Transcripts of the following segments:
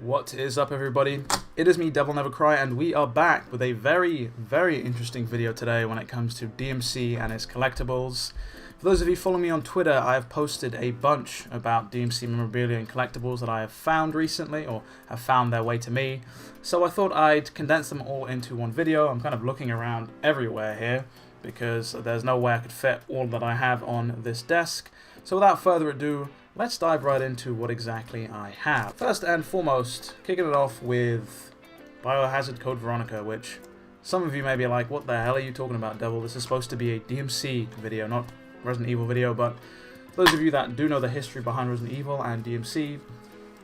What is up, everybody? It is me, DevilNeverCry, and we are back with a very, very interesting video today when it comes to DMC and its collectibles. For those of you following me on Twitter, I have posted a bunch about DMC memorabilia and collectibles that I have found recently, or have found their way to me. So I thought I'd condense them all into one video. I'm kind of looking around everywhere here, because there's no way I could fit all that I have on this desk. So without further ado, let's dive right into what exactly I have. First and foremost, kicking it off with Biohazard Code Veronica, which some of you may be like, what the hell are you talking about, Devil? This is supposed to be a DMC video, not Resident Evil video, but for those of you that do know the history behind Resident Evil and DMC,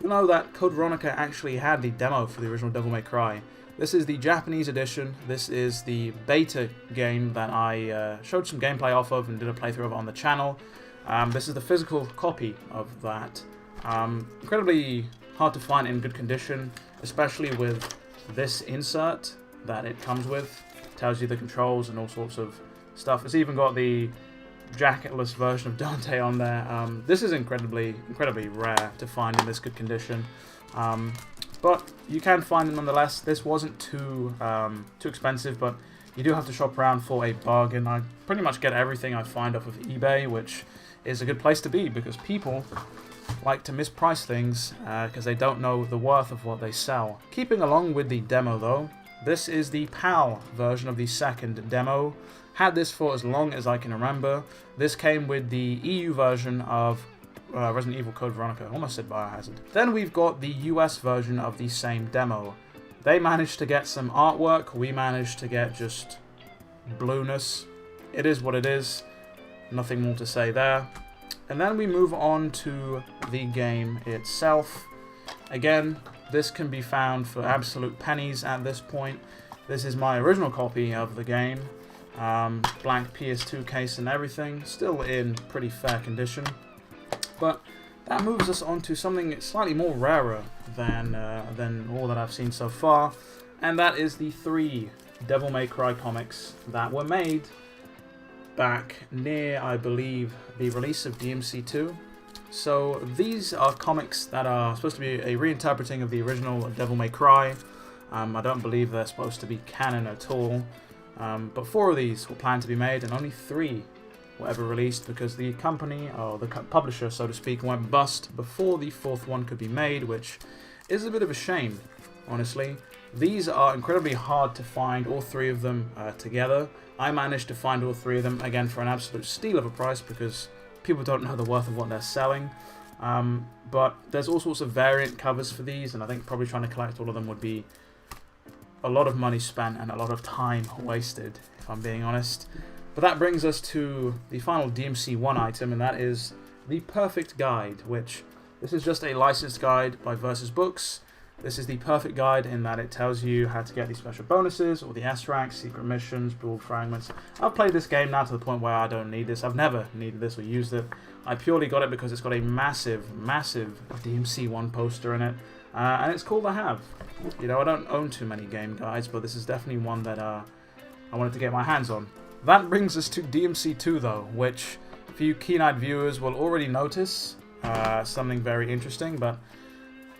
you know that Code Veronica actually had the demo for the original DevilNeverCry. This is the Japanese edition. This is the beta game that I showed some gameplay off of and did a playthrough of on the channel. This is the physical copy of that. Incredibly hard to find in good condition, especially with this insert that it comes with. It tells you the controls and all sorts of stuff. It's even got the jacketless version of Dante on there. This is incredibly rare to find in this good condition. But you can find them nonetheless. This wasn't too expensive, but you do have to shop around for a bargain. I pretty much get everything I find off of eBay, which is a good place to be because people like to misprice things because they don't know the worth of what they sell. Keeping along with the demo though, this is the PAL version of the second demo. Had this for as long as I can remember. This came with the EU version of Resident Evil Code Veronica. Almost said Biohazard. Then we've got the US version of the same demo. They managed to get some artwork. We managed to get just blueness. It is what it is. Nothing more to say there. And then we move on to the game itself. Again, this can be found for absolute pennies at this point. This is my original copy of the game. Blank PS2 case and everything. Still in pretty fair condition. But that moves us on to something slightly more rarer than all that I've seen so far. And that is the 3 Devil May Cry comics that were made back near, I believe, the release of DMC2. So these are comics that are supposed to be a reinterpreting of the original Devil May Cry. I don't believe they're supposed to be canon at all. But 4 of these were planned to be made, and only 3 were ever released because the company, or the publisher, so to speak, went bust before the 4th one could be made, which is a bit of a shame, honestly. These are incredibly hard to find, all 3 of them together. I managed to find all 3 of them, again, for an absolute steal of a price because people don't know the worth of what they're selling. But there's all sorts of variant covers for these, and I think probably trying to collect all of them would be a lot of money spent and a lot of time wasted, if I'm being honest. But that brings us to the final DMC1 item, and that is the Perfect Guide, which this is just a licensed guide by Versus Books. This is the perfect guide in that it tells you how to get these special bonuses, or the S-ranks, secret missions, broad fragments. I've played this game now to the point where I don't need this. I've never needed this or used it. I purely got it because it's got a massive, massive DMC1 poster in it, and it's cool to have. You know, I don't own too many game guides, but this is definitely one that I wanted to get my hands on. That brings us to DMC2 though, which for you keen-eyed viewers will already notice something very interesting, but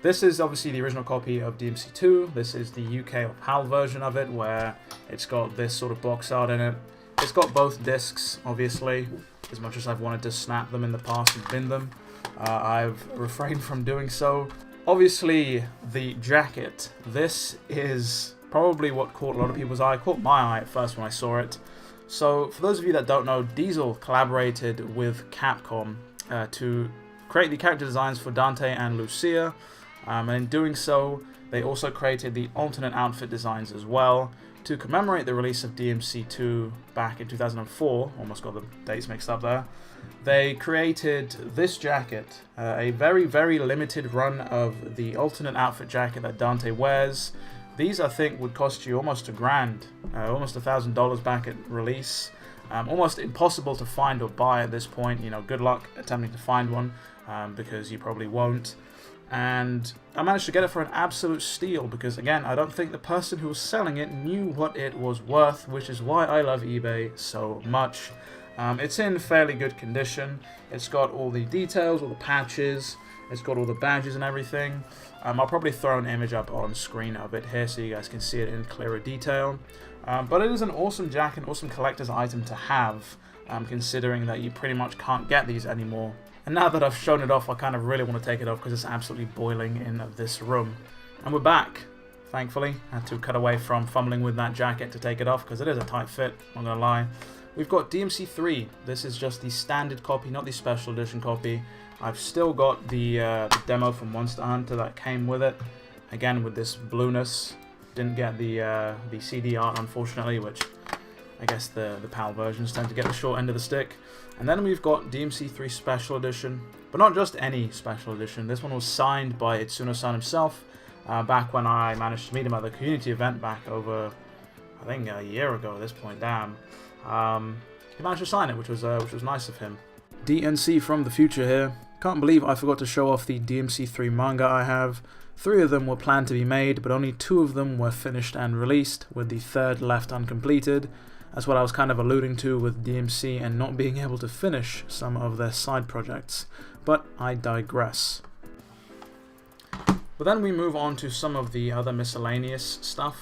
this is obviously the original copy of DMC2. This is the UK or PAL version of it, where it's got this sort of box art in it. It's got both discs, obviously, as much as I've wanted to snap them in the past and bin them. I've refrained from doing so. Obviously, the jacket. This is probably what caught a lot of people's eye. It caught my eye at first when I saw it. So, for those of you that don't know, Diesel collaborated with Capcom to create the character designs for Dante and Lucia. And in doing so, they also created the alternate outfit designs as well to commemorate the release of DMC2 back in 2004. Almost got the dates mixed up there. They created this jacket, a very, very limited run of the alternate outfit jacket that Dante wears. These, I think, would cost you almost $1,000, almost $1,000 back at release. Almost impossible to find or buy at this point. You know, good luck attempting to find one because you probably won't. And I managed to get it for an absolute steal because, again, I don't think the person who was selling it knew what it was worth, which is why I love eBay so much. It's in fairly good condition. It's got all the details, all the patches, It's got all the badges and everything. I'll probably throw an image up on screen of it here so you guys can see it in clearer detail. But it is an awesome jacket, awesome collector's item to have, considering that you pretty much can't get these anymore. And now that I've shown it off, I kind of really want to take it off because it's absolutely boiling in this room. And we're back, thankfully. I had to cut away from fumbling with that jacket to take it off because it is a tight fit, I'm not going to lie. We've got DMC3. This is just the standard copy, not the special edition copy. I've still got the demo from Monster Hunter that came with it. Again, with this blueness. Didn't get the CD art, unfortunately, which I guess the PAL versions tend to get the short end of the stick. And then we've got DMC3 Special Edition, but not just any Special Edition. This one was signed by Itsuno-san himself back when I managed to meet him at the community event back over, I think, a year ago at this point. Damn. He managed to sign it, which was nice of him. DNC from the future here. Can't believe I forgot to show off the DMC3 manga I have. 3 of them were planned to be made, but only 2 of them were finished and released, with the 3rd left uncompleted. That's what I was kind of alluding to with DMC and not being able to finish some of their side projects. But I digress. But then we move on to some of the other miscellaneous stuff.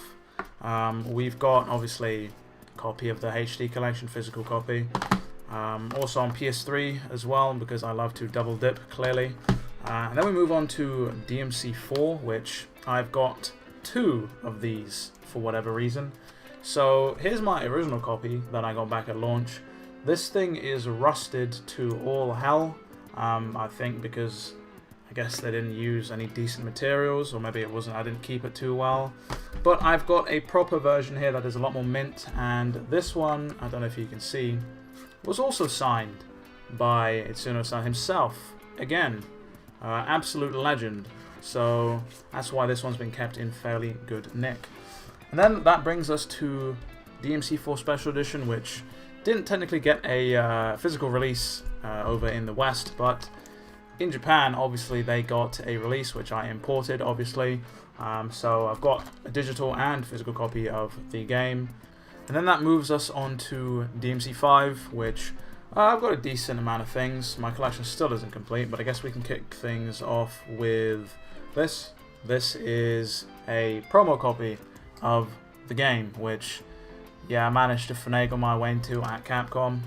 We've got, obviously, a copy of the HD collection, physical copy. Also on PS3 as well, because I love to double dip, clearly. And then we move on to DMC4, which I've got 2 of these for whatever reason. So here's my original copy that I got back at launch. This thing is rusted to all hell, I think because I guess they didn't use any decent materials, or maybe it wasn't, I didn't keep it too well. But I've got a proper version here that is a lot more mint, and this one, I don't know if you can see, was also signed by Itsuno-san himself. Again, absolute legend. So that's why this one's been kept in fairly good nick. And then that brings us to DMC4 Special Edition, which didn't technically get a physical release over in the West, but in Japan, obviously, they got a release, which I imported, obviously. So I've got a digital and physical copy of the game. And then that moves us on to DMC5, which I've got a decent amount of things. My collection still isn't complete, but I guess we can kick things off with this. This is a promo copy of the game, which, yeah, I managed to finagle my way into at Capcom.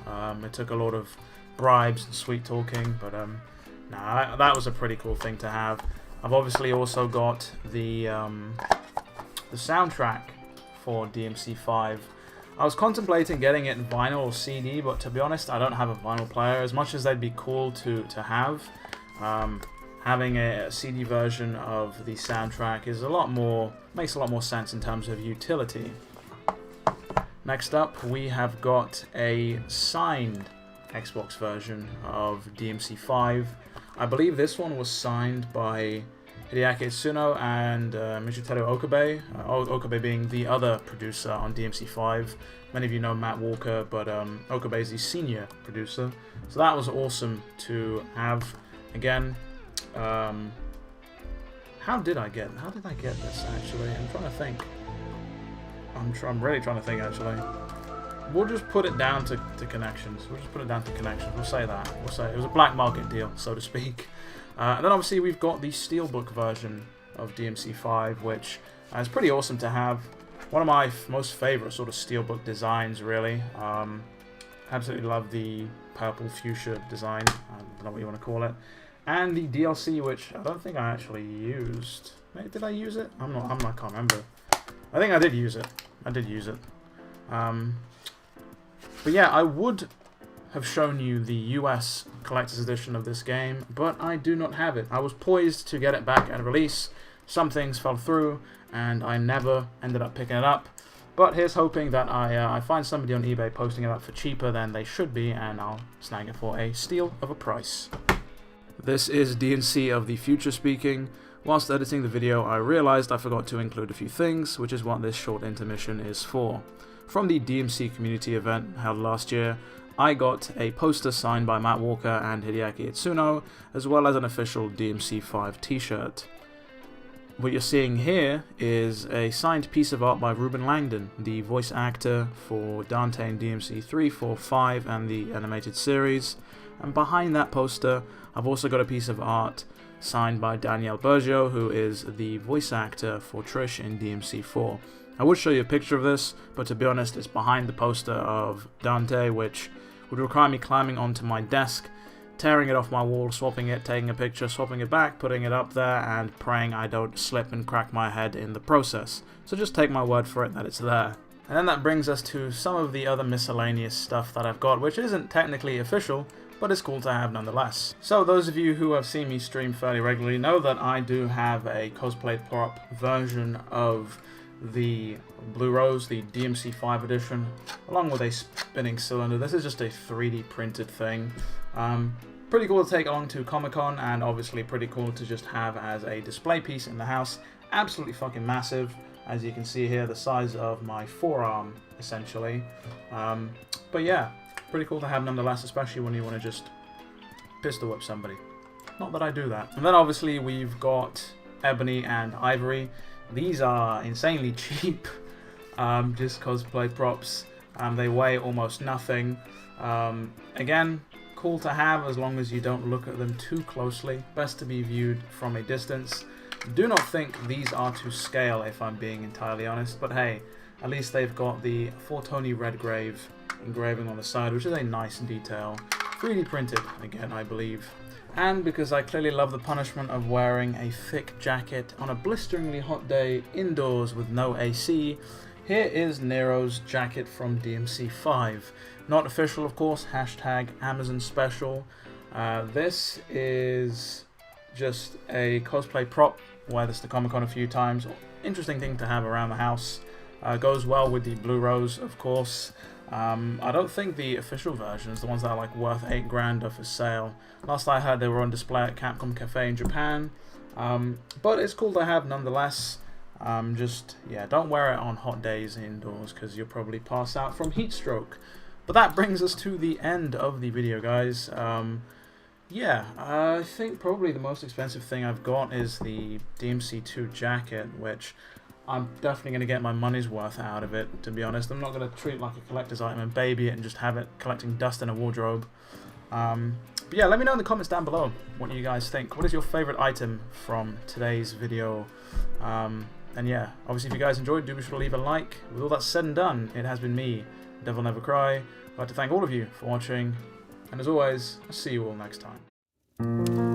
It took a lot of bribes and sweet talking, but nah, that was a pretty cool thing to have. I've obviously also got the soundtrack for DMC5. I was contemplating getting it in vinyl or CD, but to be honest, I don't have a vinyl player. As much as they'd be cool to have, having a CD version of the soundtrack is makes a lot more sense in terms of utility. Next up, we have got a signed Xbox version of DMC5. I believe this one was signed by Hideaki Itsuno and Michiteru Okabe. Okabe being the other producer on DMC5. Many of you know Matt Walker, but Okabe is the senior producer. So that was awesome to have. Again, how did I get this actually? I'm trying to think. I'm really trying to think actually. We'll just put it down to connections. We'll say that. We'll say it was a black market deal, so to speak. And then obviously we've got the Steelbook version of DMC5, which is pretty awesome to have. One of my most favorite sort of Steelbook designs, really. Absolutely love the purple fuchsia design. I don't know what you want to call it. And the DLC, which I don't think I actually used. Did I use it? I can't remember. I think I did use it. But yeah, I would have shown you the US collector's edition of this game, but I do not have it. I was poised to get it back at release. Some things fell through, and I never ended up picking it up. But here's hoping that I find somebody on eBay posting it up for cheaper than they should be, and I'll snag it for a steal of a price. This is DNC of the future speaking. Whilst editing the video, I realized I forgot to include a few things, which is what this short intermission is for. From the DMC community event held last year, I got a poster signed by Matt Walker and Hideaki Itsuno, as well as an official DMC5 t-shirt. What you're seeing here is a signed piece of art by Ruben Langdon, the voice actor for Dante in DMC3, 4, 5 and the animated series, And behind that poster, I've also got a piece of art signed by Danielle Bergio, who is the voice actor for Trish in DMC4. I would show you a picture of this, but to be honest, it's behind the poster of Dante, which would require me climbing onto my desk, tearing it off my wall, swapping it, taking a picture, swapping it back, putting it up there, and praying I don't slip and crack my head in the process. So just take my word for it that it's there. And then that brings us to some of the other miscellaneous stuff that I've got, which isn't technically official, but it's cool to have nonetheless. So those of you who have seen me stream fairly regularly know that I do have a cosplay prop version of the Blue Rose, the DMC5 edition, along with a spinning cylinder. This is just a 3D printed thing. Pretty cool to take along to Comic-Con, and obviously pretty cool to just have as a display piece in the house. Absolutely fucking massive, as you can see here, the size of my forearm, essentially. But yeah, pretty cool to have nonetheless, especially when you want to just pistol whip somebody. Not that I do that. And then obviously we've got Ebony and Ivory. These are insanely cheap, just cosplay props. They weigh almost nothing. Again, cool to have as long as you don't look at them too closely. Best to be viewed from a distance. Do not think these are to scale, if I'm being entirely honest, but hey, at least they've got the For Tony Redgrave engraving on the side, which is a nice detail. 3D printed, again, I believe. And because I clearly love the punishment of wearing a thick jacket on a blisteringly hot day indoors with no AC, here is Nero's jacket from DMC5. Not official, of course, hashtag Amazon special. This is just a cosplay prop. Wear this to Comic-Con a few times. Interesting thing to have around the house. Goes well with the Blue Rose, of course. I don't think the official versions, the ones that are like worth $8 are for sale. Last I heard they were on display at Capcom Cafe in Japan. But it's cool to have nonetheless. Just, yeah, don't wear it on hot days indoors because you'll probably pass out from heat stroke. But that brings us to the end of the video, guys. Yeah, I think probably the most expensive thing I've got is the DMC2 jacket, which I'm definitely going to get my money's worth out of it, to be honest. I'm not going to treat it like a collector's item and baby it and just have it collecting dust in a wardrobe. But yeah, let me know in the comments down below what you guys think. What is your favorite item from today's video? And yeah, obviously if you guys enjoyed, do be sure to leave a like. With all that said and done, it has been me, DevilNeverCry. I'd like to thank all of you for watching, and as always, I'll see you all next time.